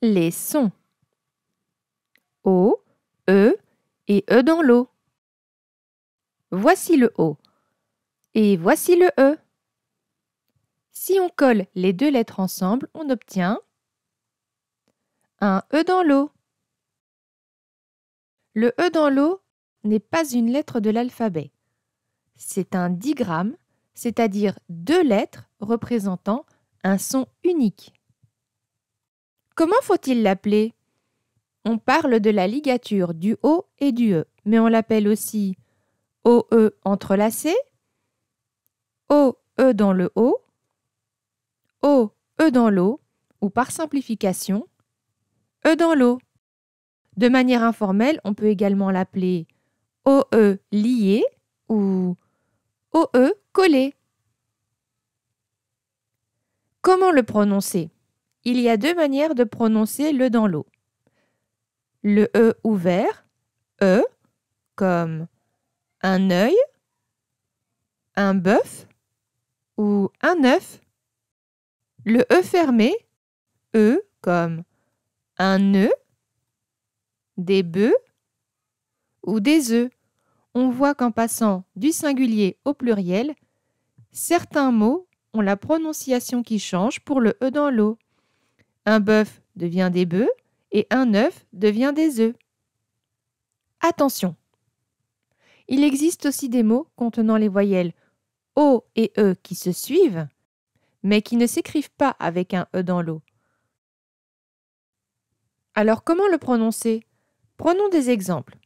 Les sons. O, E et E dans l'eau. Voici le O et voici le E. Si on colle les deux lettres ensemble, on obtient un E dans l'eau. Le E dans l'eau n'est pas une lettre de l'alphabet. C'est un digramme, c'est-à-dire deux lettres représentant un son unique. Comment faut-il l'appeler? On parle de la ligature du O et du E, mais on l'appelle aussi OE entrelacé, OE dans le O, OE dans l'eau, ou par simplification, E dans l'eau. De manière informelle, on peut également l'appeler OE lié ou OE collé. Comment le prononcer? Il y a deux manières de prononcer le dans l'eau. Le E ouvert, E, comme un œil, un bœuf ou un œuf. Le E fermé, E, comme un nœud, des bœufs ou des œufs. On voit qu'en passant du singulier au pluriel, certains mots ont la prononciation qui change pour le E dans l'eau. Un bœuf devient des bœufs et un œuf devient des œufs. Attention! Il existe aussi des mots contenant les voyelles O et E qui se suivent, mais qui ne s'écrivent pas avec un E dans l'eau. Alors comment le prononcer? Prenons des exemples.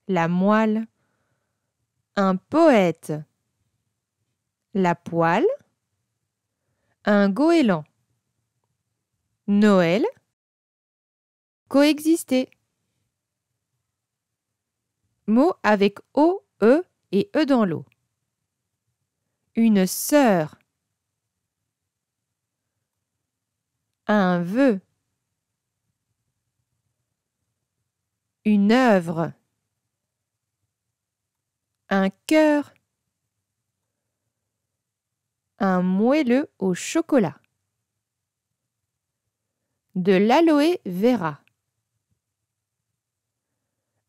La moelle, un poète, la poêle, un goéland, Noël, coexister. Mots avec O, E et E dans l'eau. Une sœur, un vœu, une œuvre, un cœur, un moelleux au chocolat, de l'aloe vera,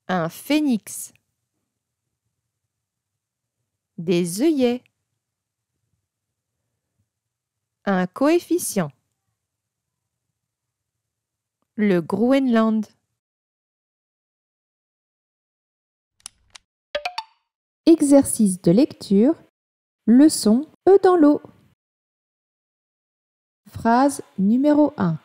un phénix, des œillets, un coefficient, le Groenland. Exercice de lecture, leçon E dans l'eau. Phrase numéro 1.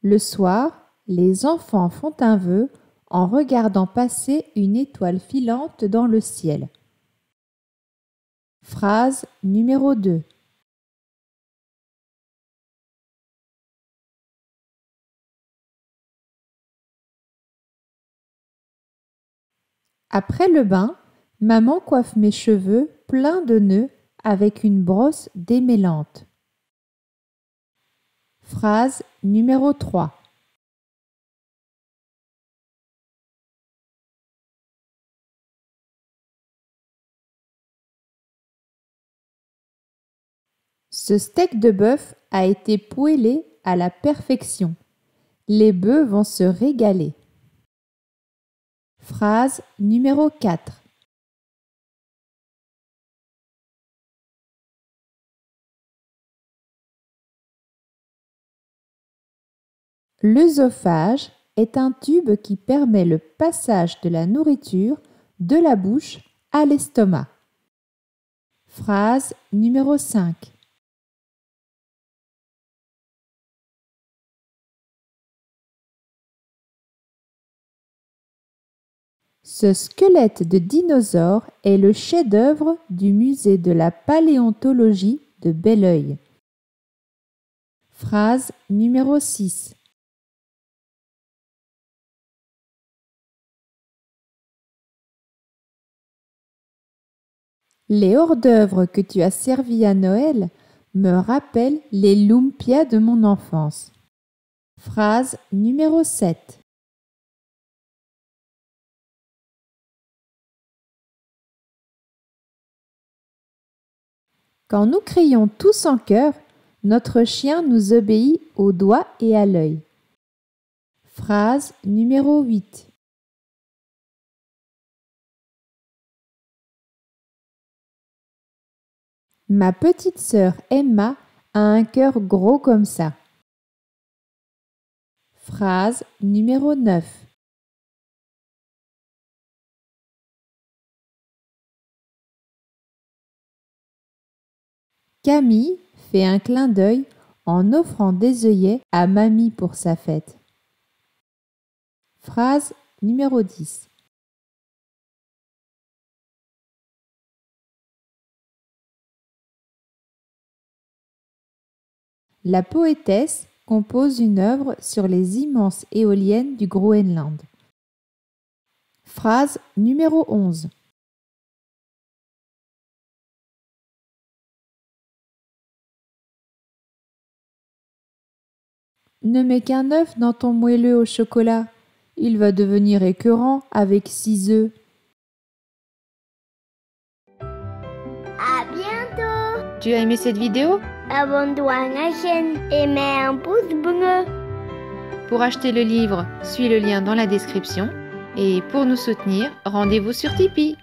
Le soir, les enfants font un vœu en regardant passer une étoile filante dans le ciel. Phrase numéro 2. Après le bain, maman coiffe mes cheveux pleins de nœuds avec une brosse démêlante. Phrase numéro 3. Ce steak de bœuf a été poêlé à la perfection. Les bœufs vont se régaler. Phrase numéro 4. L'œsophage est un tube qui permet le passage de la nourriture de la bouche à l'estomac. Phrase numéro 5. Ce squelette de dinosaure est le chef-d'œuvre du musée de la paléontologie de Belœil. Phrase numéro 6. Les hors-d'œuvre que tu as servis à Noël me rappellent les lumpias de mon enfance. Phrase numéro 7. Quand nous crions tous en chœur, notre chien nous obéit au doigt et à l'œil. Phrase numéro 8. Ma petite sœur Emma a un cœur gros comme ça. Phrase numéro 9. Camille fait un clin d'œil en offrant des œillets à mamie pour sa fête. Phrase numéro 10. La poétesse compose une œuvre sur les immenses éoliennes du Groenland. Phrase numéro 11. Ne mets qu'un œuf dans ton moelleux au chocolat. Il va devenir écœurant avec 6 œufs. À bientôt! Tu as aimé cette vidéo? Abonne-toi à la chaîne et mets un pouce bleu. Pour acheter le livre, suis le lien dans la description. Et pour nous soutenir, rendez-vous sur Tipeee.